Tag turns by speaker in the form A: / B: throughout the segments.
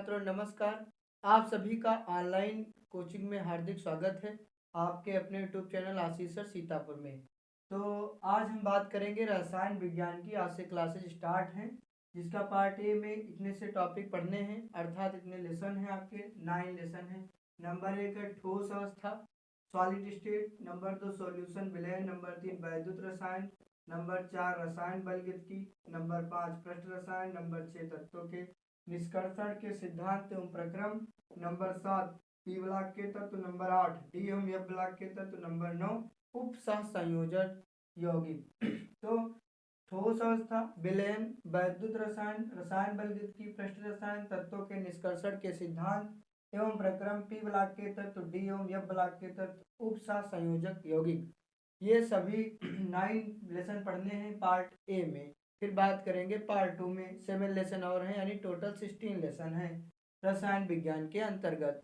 A: छात्रों नमस्कार। आप सभी का ऑनलाइन कोचिंग में हार्दिक स्वागत है आपके अपने यूट्यूब चैनल आशीष सर सीतापुर में। तो आज हम बात करेंगे रसायन विज्ञान की। आज से क्लासेज स्टार्ट हैं जिसका पार्ट ए में इतने से टॉपिक पढ़ने हैं, अर्थात इतने लेसन हैं, आपके 9 लेसन हैं। नंबर 1 है ठोस अवस्था सॉलिड स्टेट, नंबर 2 सॉल्यूशन विलयन, नंबर 3 वैद्युत रसायन, नंबर 4 रसायन बलगतिकी, नंबर 5 पृष्ठ रसायन, नंबर 6 तत्वों के निष्कर्षण के सिद्धांत एवं प्रक्रम, नंबर 7 पी ब्लॉक के तत्व, नंबर 8 डी एवं एफ ब्लॉक के तत्व, नंबर 9 उप सह संयोजन यौगिक। तो ठोस अवस्था विलयन, वैद्युत रसायन, रसायन बलगतिकी, पृष्ठ रसायन, तत्वों के निष्कर्षण के सिद्धांत एवं प्रक्रम, पी ब्लॉक के तत्व, डी एवं एफ ब्लॉक के तत्व, उप सह संयोजक यौगिक, ये सभी 9 लेसन पढ़ने हैं पार्ट ए में। फिर बात करेंगे पार्ट 2 में 7 लेसन और हैं, यानी टोटल 16 लेसन हैं रसायन विज्ञान के अंतर्गत।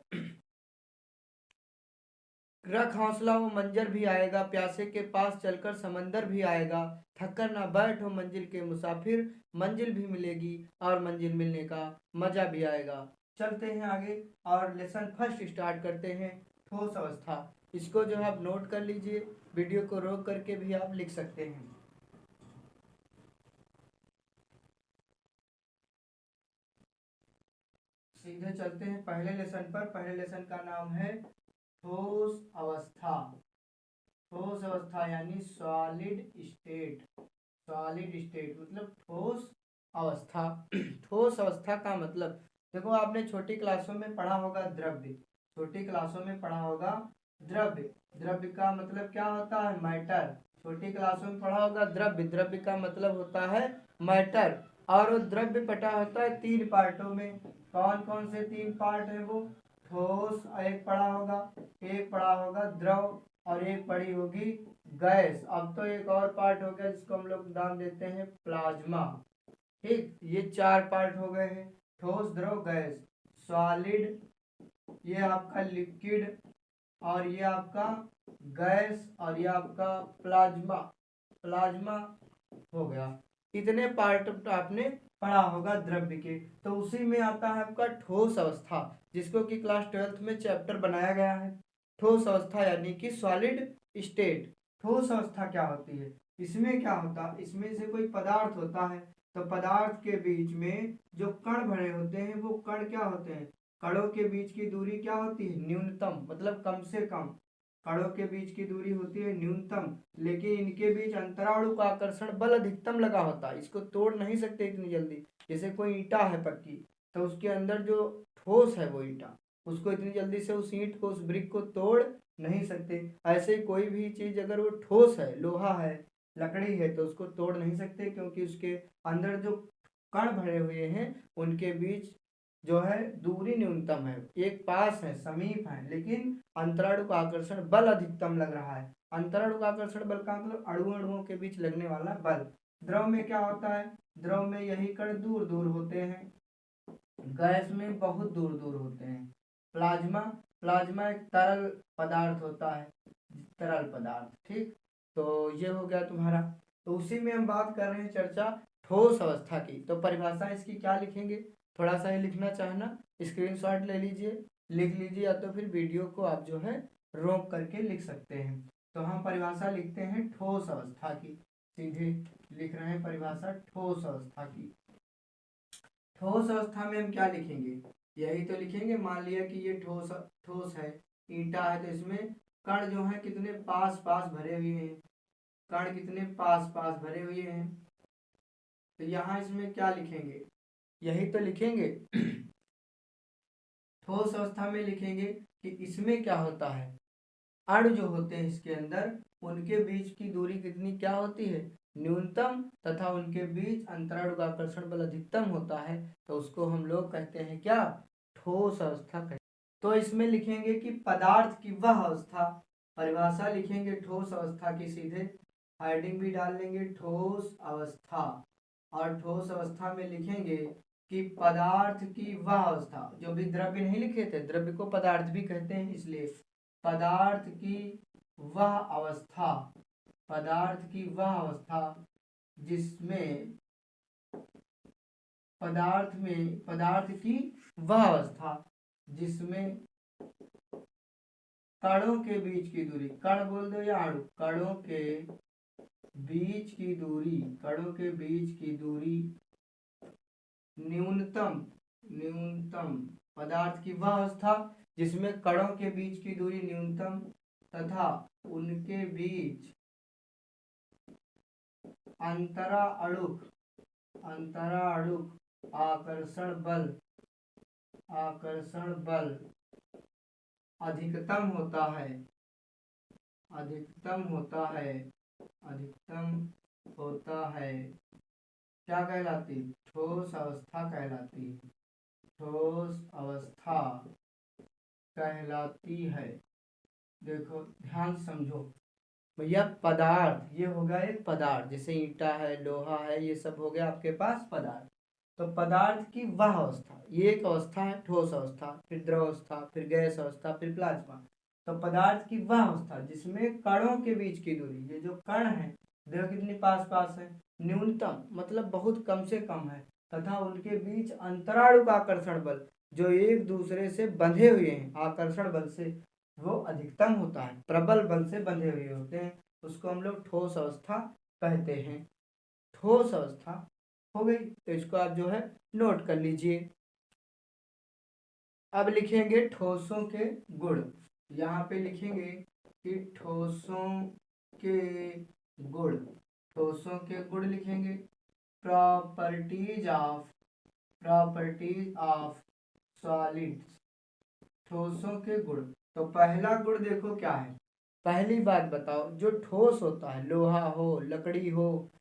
A: रख हौसला वो मंजर भी आएगा, प्यासे के पास चलकर समंदर भी आएगा, थककर ना बैठो मंजिल के मुसाफिर, मंजिल भी मिलेगी और मंजिल मिलने का मजा भी आएगा। चलते हैं आगे और लेसन फर्स्ट स्टार्ट करते हैं ठोस अवस्था। इसको जो आप नोट कर लीजिए, वीडियो को रोक करके भी आप लिख सकते हैं। सीधे चलते हैं पहले लेसन पर। पहले लेसन का नाम है ठोस अवस्था। ठोस अवस्था यानी सॉलिड स्टेट। सॉलिड स्टेट मतलब ठोस अवस्था। ठोस अवस्था का मतलब देखो, आपने छोटी क्लासों में पढ़ा होगा द्रव्य। छोटी क्लासों में पढ़ा होगा द्रव्य। द्रव्य का मतलब क्या होता है? मैटर। छोटी क्लासों में पढ़ा होगा द्रव्य। द्रव्य का मतलब होता है मैटर। और वो द्रव्य बटा होता है 3 पार्टों में। कौन कौन से 3 पार्ट है वो? ठोस एक पढ़ा होगा, एक पढ़ा होगा द्रव, और एक पढ़ी होगी गैस। अब तो एक और पार्ट हो गया जिसको हम लोग नाम देते हैं प्लाज्मा। ठीक, ये 4 पार्ट हो गए हैं, ठोस द्रव गैस। सॉलिड ये आपका लिक्विड, और ये आपका गैस, और ये आपका प्लाज्मा। प्लाज्मा हो गया। इतने पार्ट आपने पढ़ा होगा द्रव्य के। तो उसी में आता है आपका ठोस अवस्था, जिसको कि क्लास 12th में चैप्टर बनाया गया है। ठोस अवस्था यानी कि सॉलिड स्टेट। ठोस अवस्था क्या होती है? इसमें क्या होता है? इसमें से कोई पदार्थ होता है, तो पदार्थ के बीच में जो कण भरे होते हैं वो कण क्या होते हैं? कणों के बीच की दूरी क्या होती है? न्यूनतम, मतलब कम से कम। कणों के बीच की दूरी होती है न्यूनतम, लेकिन इनके बीच अंतराणु का आकर्षण बल अधिकतम लगा होता है। इसको तोड़ नहीं सकते इतनी जल्दी। जैसे कोई ईंटा है पक्की, तो उसके अंदर जो ठोस है वो ईंटा, उसको इतनी जल्दी से उस ईंट को, उस ब्रिक को तोड़ नहीं सकते। ऐसे कोई भी चीज अगर वो ठोस है, लोहा है, लकड़ी है, तो उसको तोड़ नहीं सकते, क्योंकि उसके अंदर जो कण भरे हुए हैं उनके बीच जो है दूरी न्यूनतम है। एक पास है, समीप है, लेकिन अंतराणु का आकर्षण बल अधिकतम लग रहा है। अंतराणु का आकर्षण बल का मतलब अणुओं के बीच लगने वाला बल। द्रव में क्या होता है? द्रव में यही कण दूर दूर होते हैं, गैस में बहुत दूर दूर होते हैं। प्लाज्मा, प्लाज्मा एक तरल पदार्थ होता है, तरल पदार्थ। ठीक, तो ये हो गया तुम्हारा। तो उसी में हम बात कर रहे हैं चर्चा ठोस अवस्था की। तो परिभाषा इसकी क्या लिखेंगे? थोड़ा सा ही लिखना चाहना, स्क्रीनशॉट ले लीजिए, लिख लीजिए, या तो फिर वीडियो को आप जो है रोक करके लिख सकते हैं। तो हम परिभाषा लिखते हैं ठोस अवस्था की। सीधे लिख रहे हैं परिभाषा ठोस अवस्था की। ठोस अवस्था में हम क्या लिखेंगे? यही तो लिखेंगे। मान लिया कि ये ठोस ठोस है, ईंटा है, तो इसमें कण जो है कितने पास पास भरे हुए हैं। कण कितने पास पास भरे हुए हैं। तो यहाँ इसमें क्या लिखेंगे? यही तो लिखेंगे। ठोस अवस्था में लिखेंगे कि इसमें क्या होता है, अणु जो होते हैं इसके अंदर, उनके बीच की दूरी कितनी क्या होती है? न्यूनतम, तथा उनके बीच अंतराणु का आकर्षण बल अधिकतम होता है। तो उसको हम लोग कहते हैं क्या? ठोस अवस्था कहते हैं। तो इसमें लिखेंगे कि पदार्थ की वह अवस्था। परिभाषा लिखेंगे ठोस अवस्था की, सीधे हेडिंग भी डाल लेंगे ठोस अवस्था। और ठोस अवस्था में लिखेंगे कि पदार्थ की वह अवस्था। जो भी द्रव्य नहीं लिखे थे, द्रव्य को पदार्थ भी कहते हैं, इसलिए पदार्थ की वह अवस्था। पदार्थ की वह अवस्था जिसमें पदार्थ की वह अवस्था जिसमें कणों के बीच की दूरी, कण बोल दो या अणु, कणों के बीच की दूरी न्यूनतम पदार्थ की वह अवस्था जिसमें कणों के बीच की दूरी न्यूनतम तथा उनके बीच अंतराअणुक आकर्षण बल अधिकतम होता है क्या कहलाती? ठोस अवस्था कहलाती है। देखो ध्यान समझो भैया, पदार्थ ये हो गया एक पदार्थ, जैसे ईंटा है, लोहा है, ये सब हो गया आपके पास पदार्थ। तो पदार्थ की वह अवस्था, ये एक अवस्था है ठोस अवस्था, फिर द्रव अवस्था, फिर गैस अवस्था, फिर प्लाज्मा। तो पदार्थ की वह अवस्था जिसमें कणों के बीच की दूरी, ये जो कण है देखो कितनी पास पास है, न्यूनतम मतलब बहुत कम से कम है, तथा उनके बीच अंतराणु का आकर्षण बल जो एक दूसरे से बंधे हुए हैं, आकर्षण बल से वो अधिकतम होता है, प्रबल बल से बंधे हुए होते हैं, उसको हम लोग ठोस अवस्था कहते हैं। ठोस अवस्था हो गई, तो इसको आप जो है नोट कर लीजिए। अब लिखेंगे ठोसों के गुण, यहाँ पे लिखेंगे कि ठोसों के गुण लिखेंगे। प्रॉपर्टीज ऑफ सॉलिड्स, ठोसों के गुण। तो पहला गुण देखो क्या है, पहली बात बताओ, जो ठोस होता है, लोहा हो, लकड़ी हो,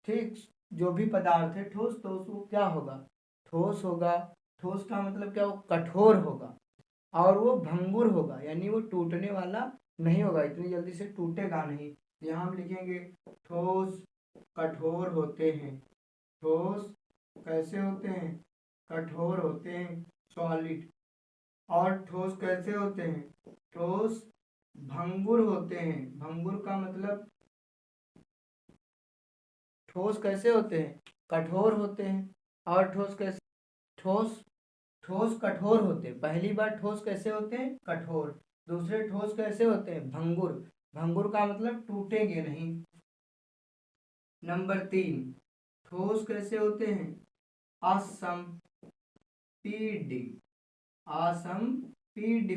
A: ठीक, जो भी पदार्थ है ठोस, तो वो क्या होगा? ठोस होगा। ठोस का मतलब क्या? वो कठोर होगा और वो भंगुर होगा, यानी वो टूटने वाला नहीं होगा, इतनी जल्दी से टूटेगा नहीं। यहाँ हम लिखेंगे ठोस कठोर होते हैं। ठोस कैसे होते हैं? कठोर होते हैं, सॉलिड। और ठोस कैसे होते हैं? ठोस भंगुर होते हैं। भंगुर का मतलब, ठोस कैसे होते हैं? कठोर होते हैं। और ठोस कैसे? ठोस कठोर होते हैं। पहली बार ठोस कैसे होते हैं? कठोर। दूसरे ठोस कैसे होते हैं? भंगुर। भंगुर का मतलब टूटेंगे नहीं। नंबर 3, ठोस कैसे होते हैं? असंपीड्य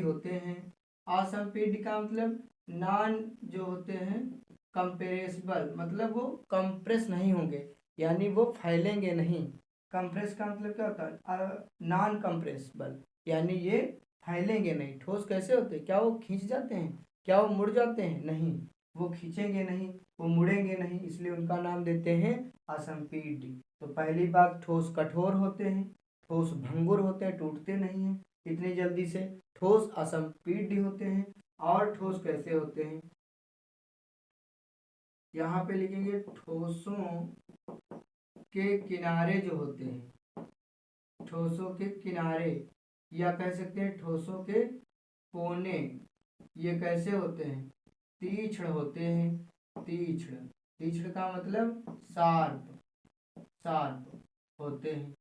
A: होते हैं। असंपीड्य का मतलब नॉन जो होते हैं कंप्रेसिबल, मतलब वो कंप्रेस नहीं होंगे, यानी वो फैलेंगे नहीं। कंप्रेस का मतलब क्या होता है? नॉन कंप्रेसिबल, यानी ये फैलेंगे नहीं। ठोस कैसे होते हैं? क्या वो खींच जाते हैं? क्या वो मुड़ जाते हैं? नहीं, वो खींचेंगे नहीं, वो मुड़ेंगे नहीं, इसलिए उनका नाम देते हैं असंपीड्य। तो पहली बात, ठोस कठोर होते हैं, ठोस भंगुर होते हैं, टूटते नहीं हैं इतनी जल्दी से, ठोस असंपीड्य होते हैं। और ठोस कैसे होते हैं? यहाँ पे लिखेंगे ठोसों के किनारे जो होते हैं, ठोसों के किनारे, या कह सकते हैं ठोसों के कोने, ये कैसे होते हैं? तीक्ष्ण होते हैं। तीक्ष्ण का मतलब शार्प होते हैं।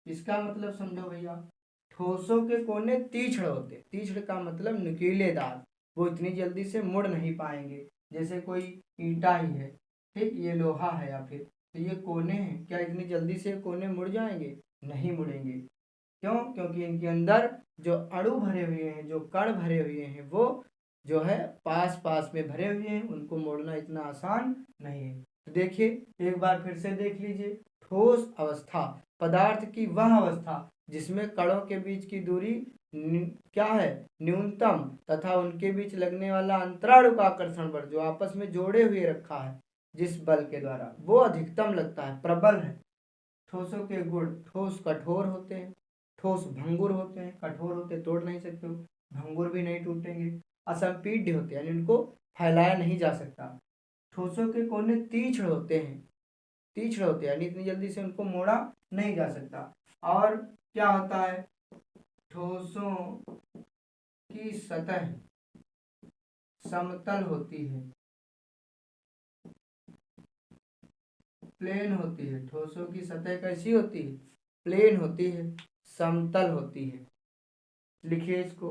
A: इसका मतलब समझो भैया, ठोसों के कोने तीक्ष्ण होते हैं। तीक्ष्ण का मतलब नुकीलेदार, वो इतनी जल्दी से मुड़ नहीं पाएंगे। जैसे कोई ईंटा ही है, ठीक, ये लोहा है या फिर, तो ये कोने हैं, क्या इतनी जल्दी से कोने मुड़ जाएंगे? नहीं मुड़ेंगे। क्यों? क्योंकि इनके अंदर जो अणु भरे हुए हैं, जो कण भरे हुए हैं, वो जो है पास पास में भरे हुए हैं, उनको मोड़ना इतना आसान नहीं है। तो देखिए एक बार फिर से देख लीजिए, ठोस अवस्था, पदार्थ की वह अवस्था जिसमें कणों के बीच की दूरी क्या है? न्यूनतम, तथा उनके बीच लगने वाला अंतराणु का आकर्षण बल जो आपस में जोड़े हुए रखा है जिस बल के द्वारा, वो अधिकतम लगता है, प्रबल है। ठोसों के गुण, ठोस कठोर होते हैं, ठोस भंगुर होते हैं, कठोर होते तोड़ नहीं सकते हो, भंगुर भी नहीं टूटेंगे। असंपीड्य होते हैं, यानी उनको फैलाया नहीं जा सकता। ठोसों के कोने तीक्ष्ण होते हैं, यानी इतनी जल्दी से उनको मोड़ा नहीं जा सकता। और क्या होता है? ठोसों की सतह समतल होती है, प्लेन होती है। ठोसों की सतह कैसी होती है? प्लेन होती है, समतल होती है। लिखिए इसको।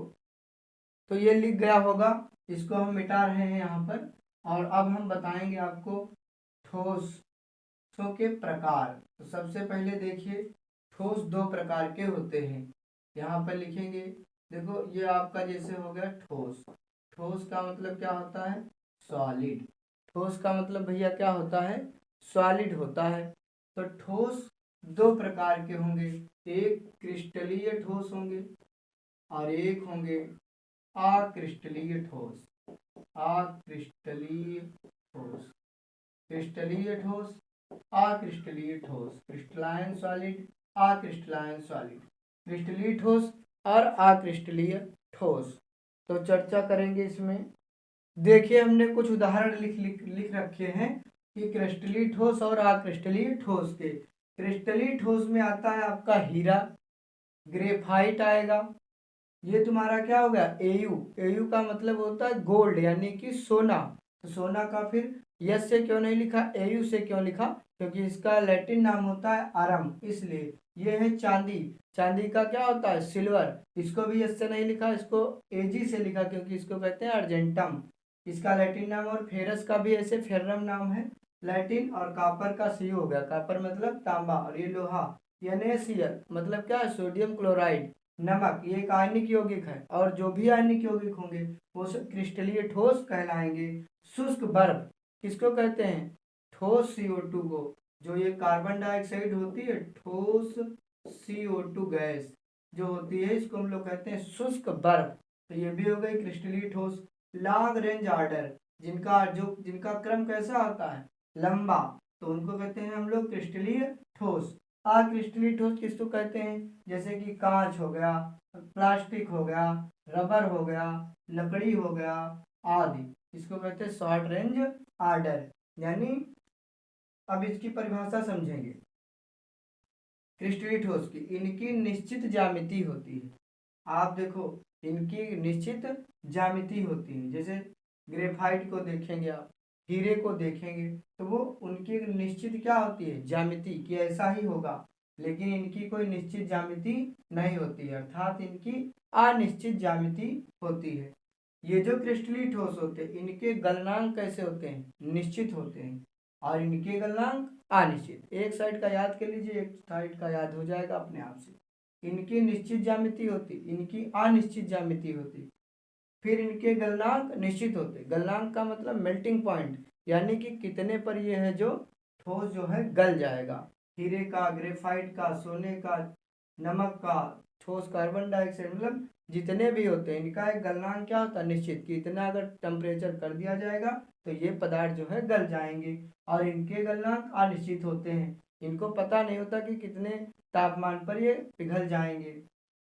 A: तो ये लिख गया होगा, इसको हम मिटा रहे हैं यहाँ पर। और अब हम बताएंगे आपको ठोसों के प्रकार। तो सबसे पहले देखिए, ठोस दो प्रकार के होते हैं। यहाँ पर लिखेंगे, देखो ये आपका जैसे हो गया ठोस। ठोस का मतलब क्या होता है? सॉलिड। ठोस का मतलब भैया क्या होता है? सॉलिड होता है। तो ठोस दो प्रकार के होंगे, एक क्रिस्टलीय ठोस होंगे और एक होंगे अक्रिस्टलीय ठोस। अक्रिस्टलीय ठोस, क्रिस्टलीय ठोस, अक्रिस्टलीय ठोस, क्रिस्टलाइन सॉलिड, अक्रिस्टलाइन सॉलिड, क्रिस्टलीय ठोस और अक्रिस्टलीय ठोस। तो चर्चा करेंगे इसमें। देखिए हमने कुछ उदाहरण लिख रखे हैं कि क्रिस्टलीय ठोस और अक्रिस्टलीय ठोस के। क्रिस्टलीय ठोस में आता है आपका हीरा, ग्रेफाइट आएगा। ये तुम्हारा क्या होगा? एयू। एयू का मतलब होता है गोल्ड यानी कि सोना। तो सोना का फिर यस से क्यों नहीं लिखा, एयू से क्यों लिखा? क्योंकि इसका लैटिन नाम होता है अरम, इसलिए। ये है चांदी। चांदी का क्या होता है? सिल्वर। इसको भी यस से नहीं लिखा, इसको एजी से लिखा क्योंकि इसको कहते हैं अर्जेंटम, इसका लैटिन नाम। और फेरस का भी ऐसे फेरम नाम है लैटिन। और कापर का सी हो गया, कापर मतलब तांबा। और ये लोहा, NaCl मतलब क्या है? Sodium chloride. नमक, ये एक आयनिक यौगिक है। और जो भी आयनिक यौगिक होंगे वो सब क्रिस्टलीय ठोस कहलाएंगे। शुष्क बर्फ किसको कहते हैं? ठोस CO2 को। जो ये कार्बन डाइऑक्साइड होती है, ठोस CO2 गैस जो होती है, इसको हम लोग कहते हैं शुष्क बर्फ। तो ये भी हो गई क्रिस्टलीय ठोस। लॉन्ग रेंज ऑर्डर, जिनका क्रम कैसा होता है? लंबा, तो उनको कहते हैं हम लोग क्रिस्टलीय ठोस। अक्रिस्टलीय ठोस किसको कहते हैं? जैसे कि कांच हो गया, प्लास्टिक हो गया, रबर हो गया, लकड़ी हो गया आदि, इसको कहते हैं शॉर्ट रेंज ऑर्डर। यानी अब इसकी परिभाषा समझेंगे क्रिस्टलीय ठोस की। इनकी निश्चित ज्यामिति होती है। आप देखो, इनकी निश्चित ज्यामिति होती है। जैसे ग्रेफाइट को देखेंगे आप, हीरे को देखेंगे, तो वो उनकी एक निश्चित क्या होती है? ज्यामिति, कि ऐसा ही होगा। लेकिन इनकी कोई निश्चित ज्यामिति नहीं होती है, अर्थात इनकी अनिश्चित ज्यामिति होती है। ये जो क्रिस्टलीय ठोस होते हैं, इनके गलनांक कैसे होते हैं? निश्चित होते हैं। और इनके गलनांक अनिश्चित। एक साइड का याद कर लीजिए, एक साइड का याद हो जाएगा अपने आप से। इनकी निश्चित ज्यामिति होती, इनकी अनिश्चित ज्यामिति होती। फिर इनके गलनांक निश्चित होते। गलनांक का मतलब मेल्टिंग पॉइंट, यानी कि कितने पर ये है जो ठोस जो है गल जाएगा। हीरे का, ग्रेफाइट का, सोने का, नमक का, ठोस कार्बन डाइऑक्साइड, मतलब जितने भी होते हैं इनका एक गलनांक क्या होता है? निश्चित, कि इतना अगर टेम्परेचर कर दिया जाएगा तो ये पदार्थ जो है गल जाएंगे। और इनके गलनांक अनिश्चित होते हैं, इनको पता नहीं होता कि कितने तापमान पर ये पिघल जाएंगे।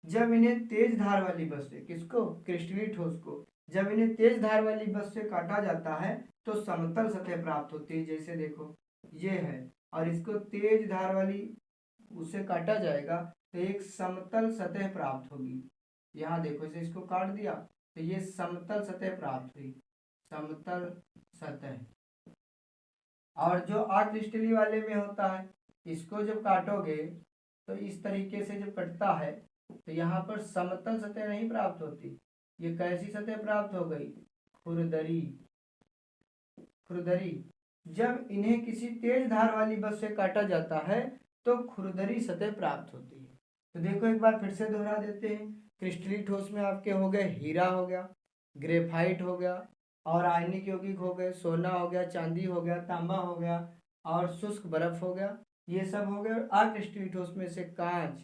A: जब इन्हें तेज धार वाली बस से, किसको? क्रिस्टलीय ठोस को, जब इन्हें तेज धार वाली बस से काटा जाता है तो समतल सतह प्राप्त होती है। जैसे देखो ये है, और इसको तेज धार वाली उससे काटा जाएगा तो एक समतल सतह प्राप्त होगी। यहाँ देखो, इसे इसको काट दिया तो ये समतल सतह प्राप्त हुई, समतल सतह। और जो अक्रिस्टलीय वाले में होता है, इसको जब काटोगे तो इस तरीके से जब कटता है तो यहाँ पर समतल सतह नहीं प्राप्त होती। ये कैसी सतह प्राप्त हो गई? खुरदरी। खुरदरी। जब इन्हें किसी तेज धार वाली बस से काटा जाता है तो खुरदरी सतह प्राप्त होती है। तो देखो एक बार फिर से दोहरा देते हैं। क्रिस्टलीय ठोस में आपके हो गए हीरा हो गया, ग्रेफाइट हो गया, और आयनिक यौगिक हो गए, सोना हो गया, चांदी हो गया, तांबा हो गया, और शुष्क बर्फ हो गया। ये सब हो गए। अक्रिस्टलीय ठोस में से कांच,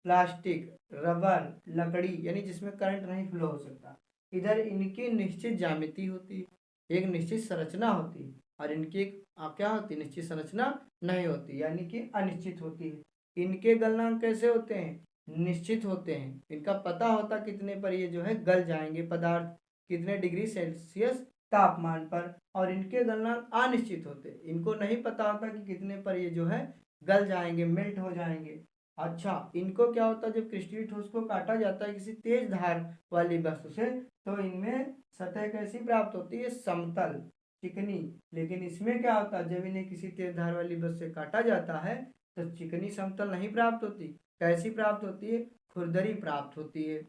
A: प्लास्टिक, रबर, लकड़ी, यानी जिसमें करंट नहीं फ्लो हो सकता। इधर इनकी निश्चित ज्यामिति होती है, एक निश्चित संरचना होती है। और इनकी एक क्या होती है? निश्चित संरचना नहीं होती, यानी कि अनिश्चित होती है। इनके गलनांक कैसे होते हैं? निश्चित होते हैं। इनका पता होता कितने पर ये जो है गल जाएंगे पदार्थ, कितने डिग्री सेल्सियस तापमान पर। और इनके गलनांक अनिश्चित होते, इनको नहीं पता होता कि कितने पर ये जो है गल जाएंगे, मेल्ट हो जाएंगे। अच्छा, इनको क्या होता है? जब क्रिस्टलीय ठोस को काटा जाता है किसी तेज धार वाली वस्तु से तो इनमें सतह कैसी प्राप्त होती है? समतल, चिकनी। लेकिन इसमें क्या होता है? जब इन्हें किसी तेज धार वाली वस्तु से काटा जाता है तो चिकनी समतल नहीं प्राप्त होती, कैसी प्राप्त होती है? खुरदरी प्राप्त होती है।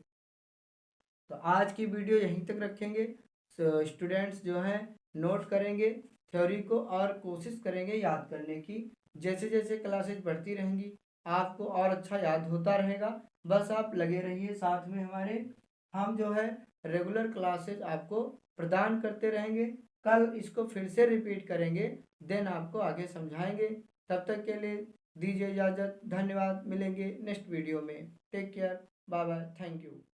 A: तो आज की वीडियो यहीं तक रखेंगे। स्टूडेंट्स जो हैं नोट करेंगे थ्योरी को और कोशिश करेंगे याद करने की। जैसे जैसे क्लासेज बढ़ती रहेंगी आपको और अच्छा याद होता रहेगा। बस आप लगे रहिए साथ में हमारे, हम जो है रेगुलर क्लासेज आपको प्रदान करते रहेंगे। कल इसको फिर से रिपीट करेंगे, देन आपको आगे समझाएंगे। तब तक के लिए दीजिए इजाज़त। धन्यवाद। मिलेंगे नेक्स्ट वीडियो में। Take care. Bye bye. Thank you.